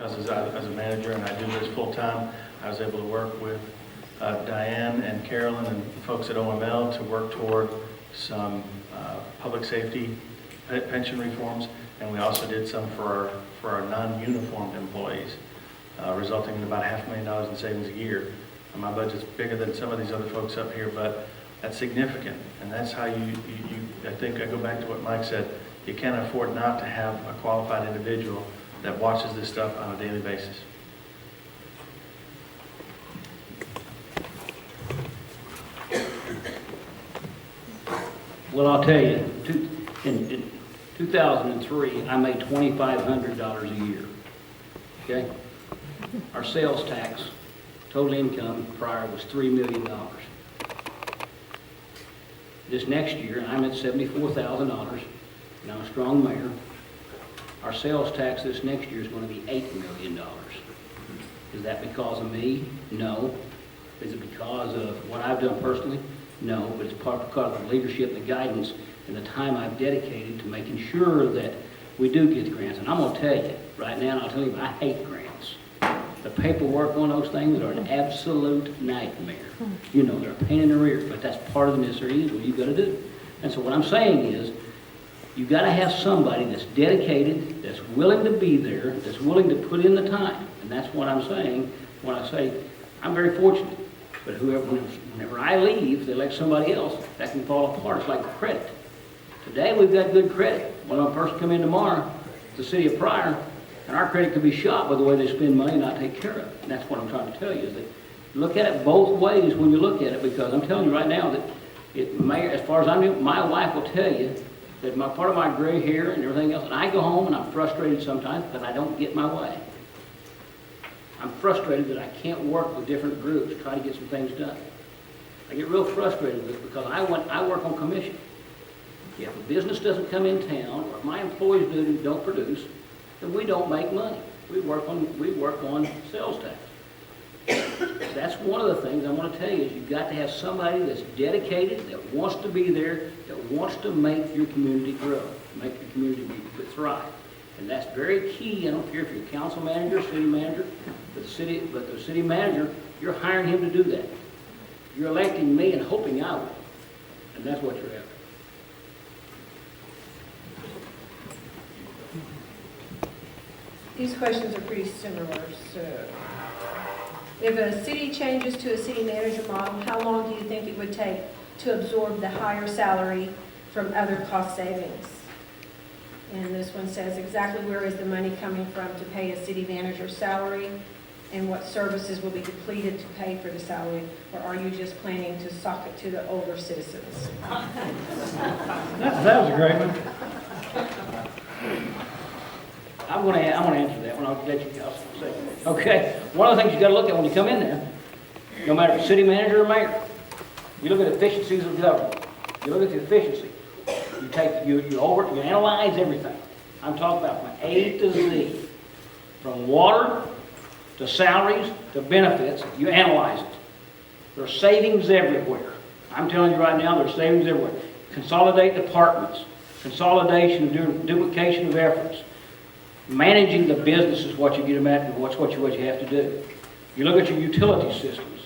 because as a manager and I do this full-time, I was able to work with Diane and Carolyn and the folks at OML to work toward some public safety pension reforms, and we also did some for our non-uniformed employees, resulting in about $500,000 in savings a year. And my budget's bigger than some of these other folks up here, but that's significant, and that's how I think I go back to what Mike said, you can't afford not to have a qualified individual that watches this stuff on a daily basis. Well, I'll tell you, in 2003, I made $2,500 a year, okay? Our sales tax, total income prior was $3 million. This next year, I'm at $74,000, and I'm a strong mayor. Our sales tax this next year is going to be $8 million. Is that because of me? No. Is it because of what I've done personally? No, but it's part because of the leadership and the guidance and the time I've dedicated to making sure that we do get the grants. And I'm going to tell you, right now, and I'll tell you, I hate grants. The paperwork on those things are an absolute nightmare. You know, they're a pain in the rear, but that's part of the necessary evil you've got to do. And so what I'm saying is, you've got to have somebody that's dedicated, that's willing to be there, that's willing to put in the time. And that's what I'm saying when I say I'm very fortunate. But whenever I leave, they elect somebody else, that can fall apart. It's like credit. Today we've got good credit. One person come in tomorrow, the city of Pryor, and our credit could be shot by the way they spend money and not take care of it. And that's what I'm trying to tell you, is that look at it both ways when you look at it, because I'm telling you right now that it may, as far as I know, my wife will tell you that part of my gray hair and everything else, and I go home and I'm frustrated sometimes because I don't get my way. I'm frustrated that I can't work with different groups, try to get some things done. I get real frustrated with it because I work on commission. If a business doesn't come in town, or if my employees don't produce, then we don't make money. We work on sales tax. That's one of the things I want to tell you, is you've got to have somebody that's dedicated, that wants to be there, that wants to make your community grow, make your community thrive. And that's very key. I don't care if you're a council manager, city manager, but the city manager, you're hiring him to do that. You're electing me and hoping I will. And that's what you're after. These questions are pretty similar. So, if a city changes to a city manager model, how long do you think it would take to absorb the higher salary from other cost savings? And this one says, exactly where is the money coming from to pay a city manager's salary? And what services will be depleted to pay for the salary? Or are you just planning to sock it to the older citizens? That was a great one. I'm going to answer that one. I'll let you guys say. Okay. One of the things you got to look at when you come in there, no matter if you're city manager or mayor, you look at efficiencies of government. You look at the efficiency. You analyze everything. I'm talking about from A to Z, from water to salaries to benefits. You analyze it. There's savings everywhere. I'm telling you right now, there's savings everywhere. Consolidate departments, consolidation, duplication of efforts. Managing the business is what you get them at, and what you have to do. You look at your utility systems.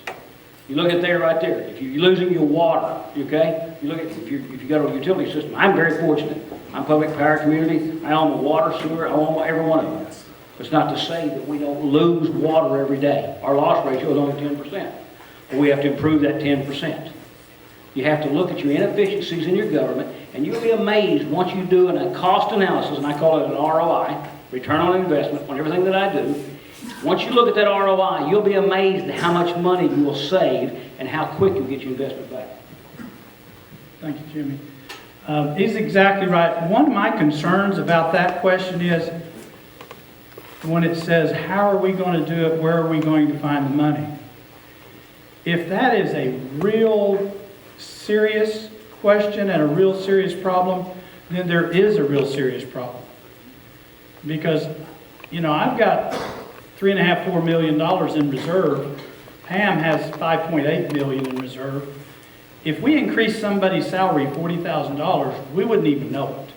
You look at there, right there. If you're losing your water, okay? You look at if you got a utility system. I'm very fortunate. I'm public power community. I own the water, sewer. I own every one of them. It's not to say that we don't lose water every day. Our loss ratio is only 10%. But we have to improve that 10%. You have to look at your inefficiencies in your government, and you'll be amazed once you do a cost analysis, and I call it an ROI, return on investment, on everything that I do. Once you look at that ROI, you'll be amazed at how much money you will save and how quick you'll get your investment back. Thank you, Jimmy. He's exactly right. One of my concerns about that question is when it says, how are we going to do it? Where are we going to find the money? If that is a real serious question and a real serious problem, then there is a real serious problem. Because, you know, I've got $3.5–4 million in reserve. Pam has $5.8 million in reserve. If we increase somebody's salary $40,000, we wouldn't even know it.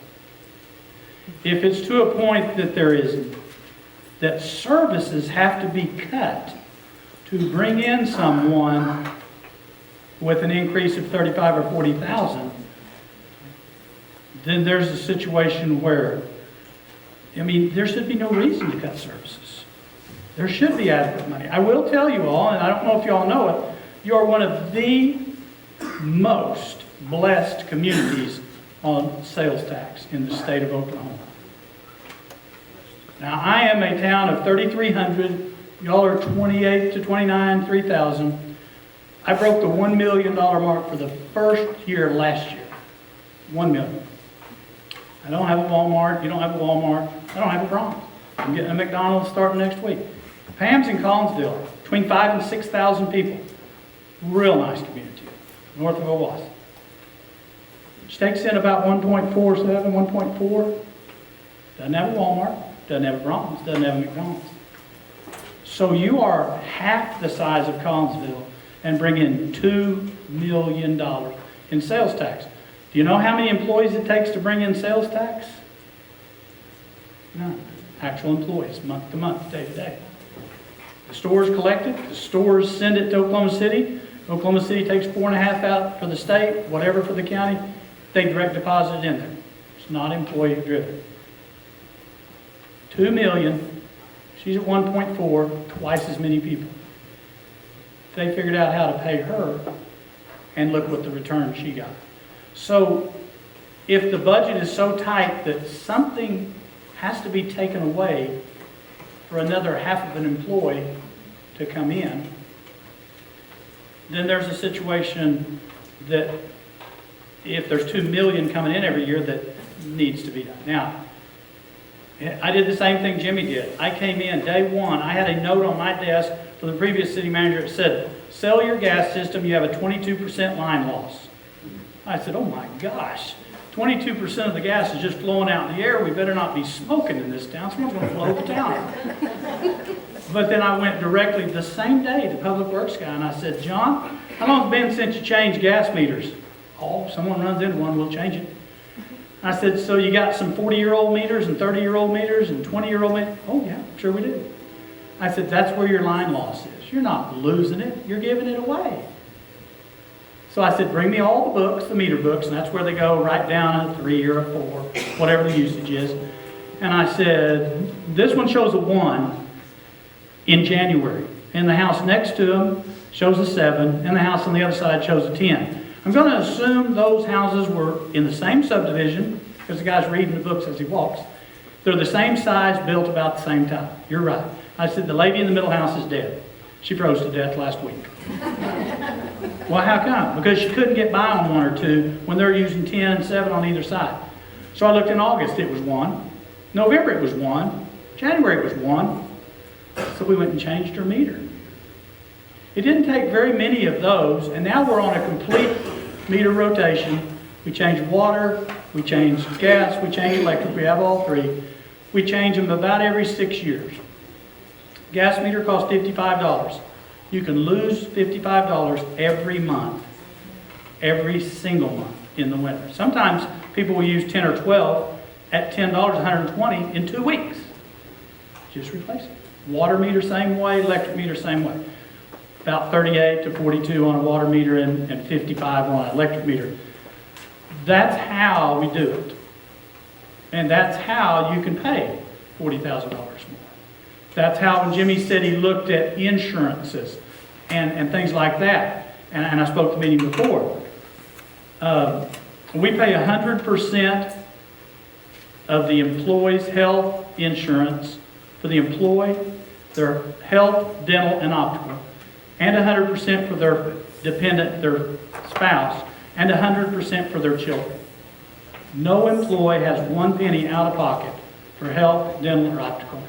If it's to a point that there is that services have to be cut to bring in someone with an increase of 35 or 40,000, then there's a situation where, I mean, there should be no reason to cut services. There should be adequate money. I will tell you all, and I don't know if you all know it, you are one of the most blessed communities on sales tax in the state of Oklahoma. Now, I am a town of 3,300. Y'all are 28 to 29, 3,000. I broke the $1 million mark for the first year last year. 1 million. I don't have a Walmart. You don't have a Walmart. I don't have a Bronx. I'm getting a McDonald's starting next week. Pam's in Collinsville, between 5,000 and 6,000 people. Real nice community, north of Owasso. She takes in about 1.47, 1.4. Doesn't have a Walmart, doesn't have a Bronx, doesn't have a McDonald's. So you are half the size of Collinsville and bring in $2 million in sales tax. Do you know how many employees it takes to bring in sales tax? None. Actual employees, month to month, day to day. The stores collect it, the stores send it to Oklahoma City. Oklahoma City takes 4.5 out for the state, whatever for the county. They direct deposit it in there. It's not employee driven. 2 million, she's at 1.4, twice as many people. They figured out how to pay her, and look what the return she got. So, if the budget is so tight that something has to be taken away for another half of an employee to come in, then there's a situation that if there's 2 million coming in every year, that needs to be done. Now, I did the same thing Jimmy did. I came in day one, I had a note on my desk from the previous city manager that said, sell your gas system, you have a 22% line loss. I said, oh my gosh, 22% of the gas is just flowing out in the air. We better not be smoking in this town. Someone's going to blow the town up. But then I went directly the same day to Public Works guy and I said, John, how long has it been since you changed gas meters? Oh, if someone runs into one, we'll change it. I said, so you got some 40-year-old meters and 30-year-old meters and 20-year-old meters? Oh yeah, sure we do. I said, that's where your line loss is. You're not losing it, you're giving it away. So I said, bring me all the books, the meter books, and that's where they go, right down a 3 or a 4, whatever the usage is. And I said, this one shows a 1 in January. And the house next to them shows a 7, and the house on the other side shows a 10. I'm going to assume those houses were in the same subdivision, because the guy's reading the books as he walks. They're the same size, built about the same time. You're right. I said, the lady in the middle house is dead. She froze to death last week. Well, how come? Because she couldn't get by on 1 or 2 when they're using 10 and 7 on either side. So I looked in August, it was 1. November, it was 1. January, it was 1. So we went and changed her meter. It didn't take very many of those, and now we're on a complete meter rotation. We change water, we change gas, we change electric. We have all 3. We change them about every 6 years. Gas meter costs $55. You can lose $55 every month, every single month in the winter. Sometimes people will use 10 or 12 at $10, $120 in 2 weeks. Just replace it. Water meter same way, electric meter same way. About 38 to 42 on a water meter and 55 on an electric meter. That's how we do it. And that's how you can pay $40,000 more. That's how when Jimmy said he looked at insurances and things like that. And I spoke to the meeting before. We pay 100% of the employee's health insurance for the employee, their health, dental, and optical. And 100% for their dependent, their spouse, and 100% for their children. No employee has 1 penny out of pocket for health, dental, or optical.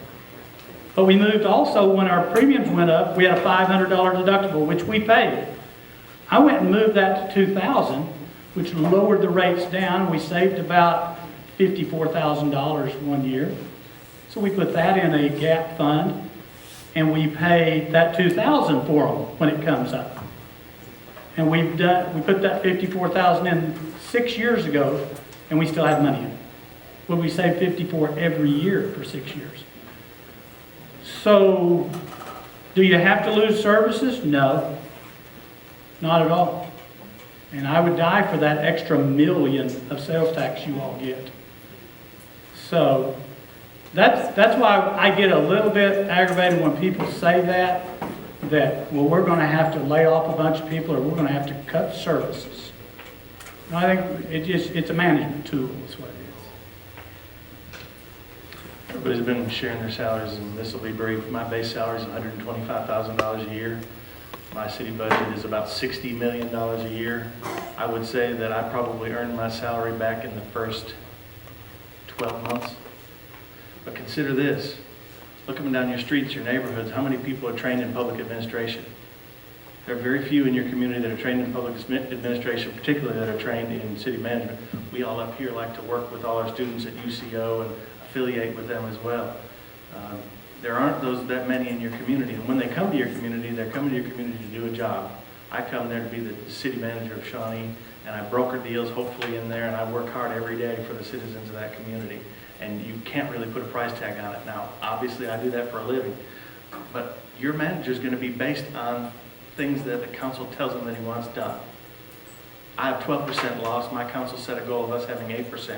But we moved also, when our premiums went up, we had a $500 deductible, which we paid. I went and moved that to $2,000, which lowered the rates down. We saved about $54,000 1 year. So we put that in a gap fund, and we pay that $2,000 for them when it comes up. And we put that $54,000 in 6 years ago, and we still have money in it. Well, we save $54,000 every year for 6 years. So, do you have to lose services? No, not at all. And I would die for that extra million of sales tax you all get. So, that's why I get a little bit aggravated when people say that, well, we're going to have to lay off a bunch of people or we're going to have to cut services. And I think it's a management tool is what it is. Everybody's been sharing their salaries, and this will be brief. My base salary is $125,000 a year. My city budget is about $60 million a year. I would say that I probably earned my salary back in the first 12 months. But consider this. Look up and down your streets, your neighborhoods, how many people are trained in public administration? There are very few in your community that are trained in public administration, particularly that are trained in city management. We all up here like to work with all our students at UCO and affiliate with them as well. There aren't that many in your community, and when they come to your community, they're coming to your community to do a job. I come there to be the city manager of Shawnee, and I broker deals hopefully in there, and I work hard every day for the citizens of that community. And you can't really put a price tag on it. Now, obviously I do that for a living, but your manager is going to be based on things that the council tells him that he wants done. I have 12% loss. My council set a goal of us having 8%,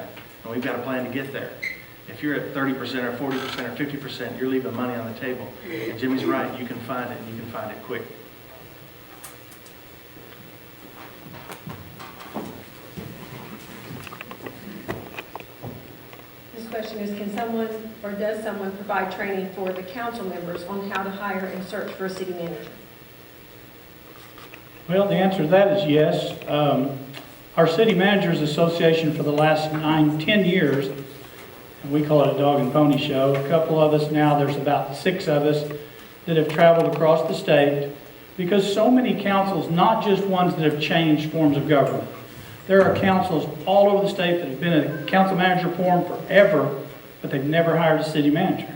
and we've got a plan to get there. If you're at 30% or 40% or 50%, you're leaving money on the table. And Jimmy's right, you can find it, and you can find it quick. This question is, can someone or does someone provide training for the council members on how to hire and search for a city manager? Well, the answer to that is yes. Our City Managers Association for the last 10 years, and we call it a dog and pony show. A couple of us now, there's about 6 of us that have traveled across the state because so many councils, not just ones that have changed forms of government. There are councils all over the state that have been in a council manager form forever, but they've never hired a city manager.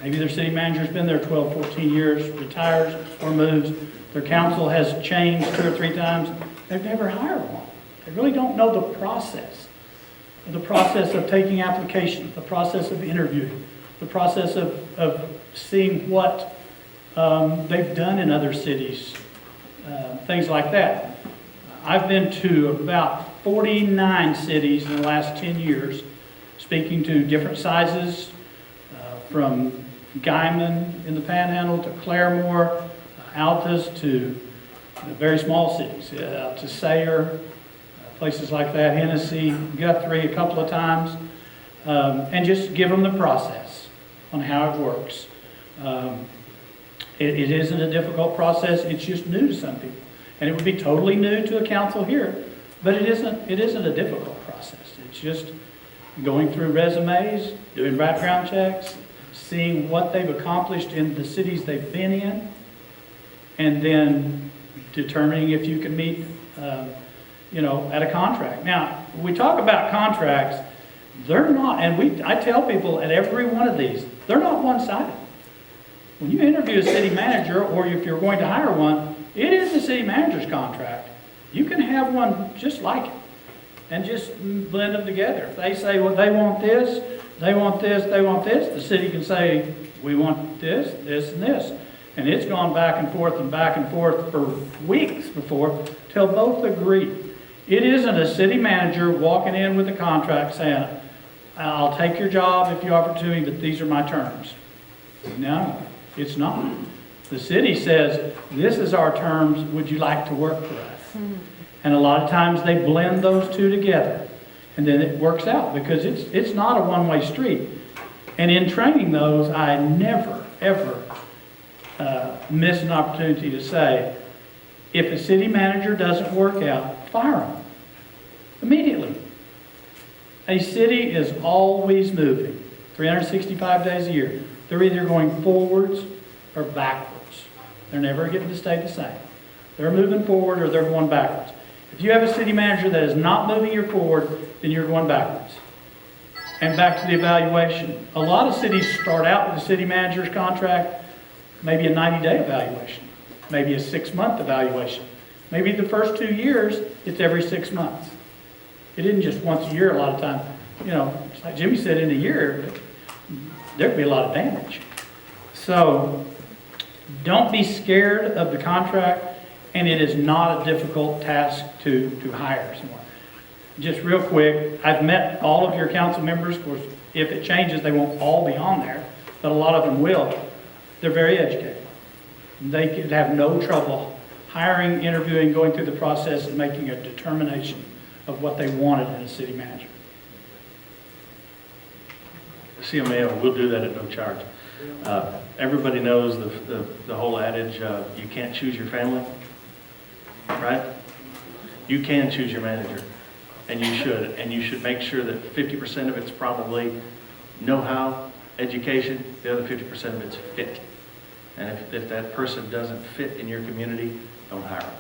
Maybe their city manager's been there 12, 14 years, retires or moves. Their council has changed 2 or 3 times. They've never hired one. They really don't know the process of taking applications, the process of interviewing, the process of seeing what they've done in other cities, things like that. I've been to about 49 cities in the last 10 years, speaking to different sizes, from Guyman in the Panhandle to Claremore, Altus to very small cities, to Sayre, places like that, Hennessy, Guthrie a couple of times, and just give them the process on how it works. It isn't a difficult process, it's just new to some people. And it would be totally new to a council here, but it isn't a difficult process. It's just going through resumes, doing background checks, seeing what they've accomplished in the cities they've been in, and then determining if you can meet, at a contract. Now, when we talk about contracts, they're not, and I tell people at every one of these, they're not one-sided. When you interview a city manager, or if you're going to hire one, it is the city manager's contract. You can have one just like it and just blend them together. If they say, well, they want this, they want this, they want this, the city can say, we want this, this, and this. And it's gone back and forth for weeks before till both agree. It isn't a city manager walking in with a contract saying, I'll take your job if you offer it to me, but these are my terms. No, it's not. The city says, this is our terms, would you like to work for us? And a lot of times they blend those two together. And then it works out because it's not a one-way street. And in training those, I never, ever miss an opportunity to say, if a city manager doesn't work out, fire them immediately. A city is always moving, 365 days a year. They're either going forwards or backwards. They're never getting to stay the same. They're moving forward or they're going backwards. If you have a city manager that is not moving you forward, then you're going backwards. And back to the evaluation. A lot of cities start out with a city manager's contract, maybe a 90-day evaluation, maybe a 6-month evaluation. Maybe the first 2 years, it's every 6 months. It isn't just once a year a lot of times. Like Jimmy said, in a year, there could be a lot of damage. So don't be scared of the contract, and it is not a difficult task to hire someone. Just real quick, I've met all of your council members. Of course, if it changes, they won't all be on there, but a lot of them will. They're very educated. They could have no trouble hiring, interviewing, going through the process, and making a determination of what they wanted in a city manager. CML, we'll do that at no charge. Everybody knows the whole adage, you can't choose your family, right? You can choose your manager, and you should make sure that 50% of it's probably know-how, education, the other 50% of it's fit. And if that person doesn't fit in your community, don't hire them.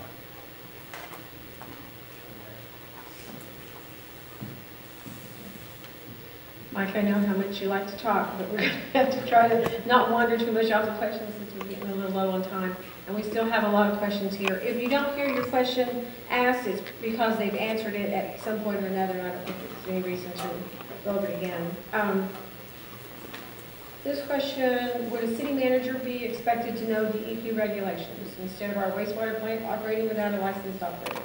Mike, I know how much you like to talk, but we're going to have to try to not wander too much off the questions since we're getting a little low on time. And we still have a lot of questions here. If you don't hear your question asked, it's because they've answered it at some point or another, and I don't think there's any reason to go over it again. This question, would a city manager be expected to know DEP regulations instead of our wastewater plant operating without a licensed operator?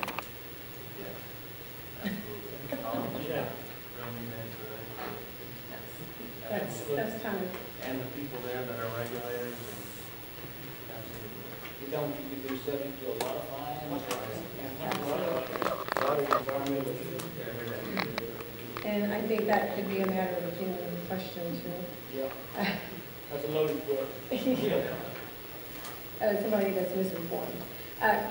That's kind of... And the people there that are regulators. You don't, you could be subject to a lot of fines. And I think that could be a matter of opinion question too. Yeah. That's a loaded question. Somebody that's misinformed.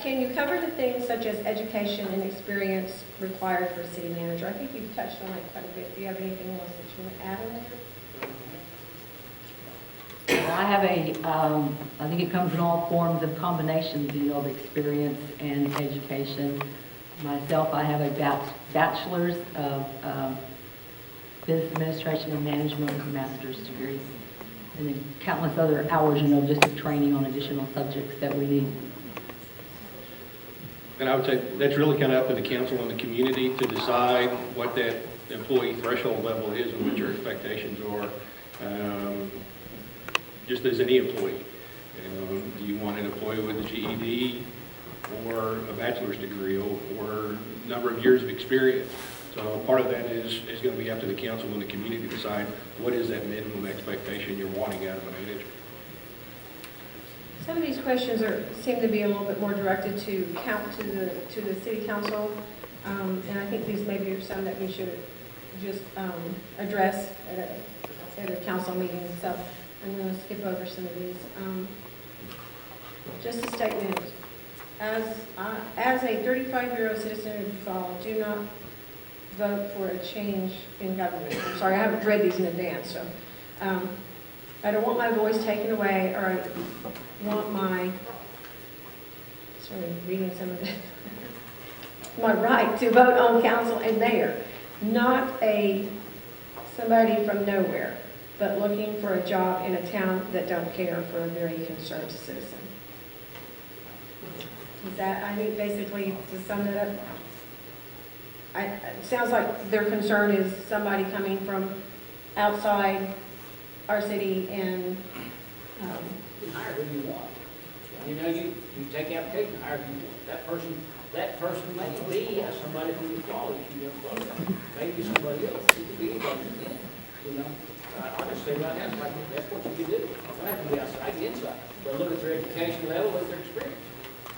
Can you cover the things such as education and experience required for a city manager? I think you've touched on that quite a bit. Do you have anything else that you want to add on there? I have I think it comes in all forms of combinations, of experience and education. Myself, I have a bachelor's of business administration and management with a master's degree. And then countless other hours, just of training on additional subjects that we need. And I would say that's really kind of up to the council and the community to decide what that employee threshold level is and what your expectations are. Just as any employee. Do you want an employee with a GED or a bachelor's degree or number of years of experience? So part of that is going to be up to the council and the community to decide what is that minimum expectation you're wanting out of a manager. Some of these questions seem to be a little bit more directed to the city council, and I think these maybe are some that we should just address at a council meeting. So I'm going to skip over some of these. Just a statement. As a 35-year-old citizen of Eufaula, do not vote for a change in government. I'm sorry, I haven't read these in advance, so I don't want my voice taken away, or I want reading some of this, my right to vote on council and mayor, not somebody from nowhere, but looking for a job in a town that don't care for a very concerned citizen. Is that, I think basically, to sum that up, it sounds like their concern is somebody coming from outside our city and... You can hire who you want. You take application, hire who you want. That person may be somebody from the quality you never thought of. Maybe somebody else. It could be anybody. I'll just say right now, that's what you can do. You don't have to be outside, the inside. But look at their education level, look at their experience.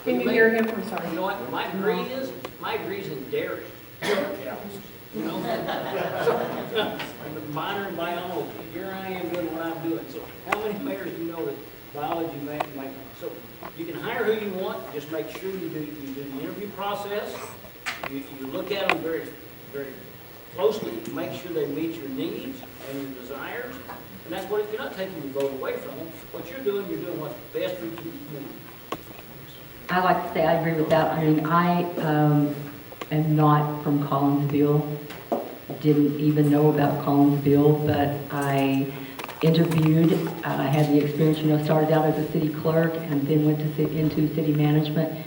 Can you hear him? I'm sorry. You know what my degree is? My degree's in dairy. I'm a minor in biology. Here I am doing what I'm doing. So how many mayors do you know that biology make? So you can hire who you want. Just make sure you do the interview process. You look at them very, very closely. Make sure they meet your needs and your desires. And that's what, if you're not taking your vote away from them, what you're doing what's best for you. I like to say I agree with that. I mean, I am not from Collinsville. Didn't even know about Collinsville, but I interviewed. I had the experience, started out as a city clerk and then went into city management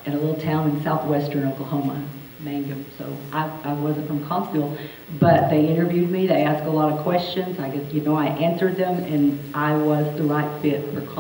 in a little town in southwestern Oklahoma. Mangum. So I wasn't from Constable, but they interviewed me, they asked a lot of questions. I guess, I answered them, and I was the right fit for Constable.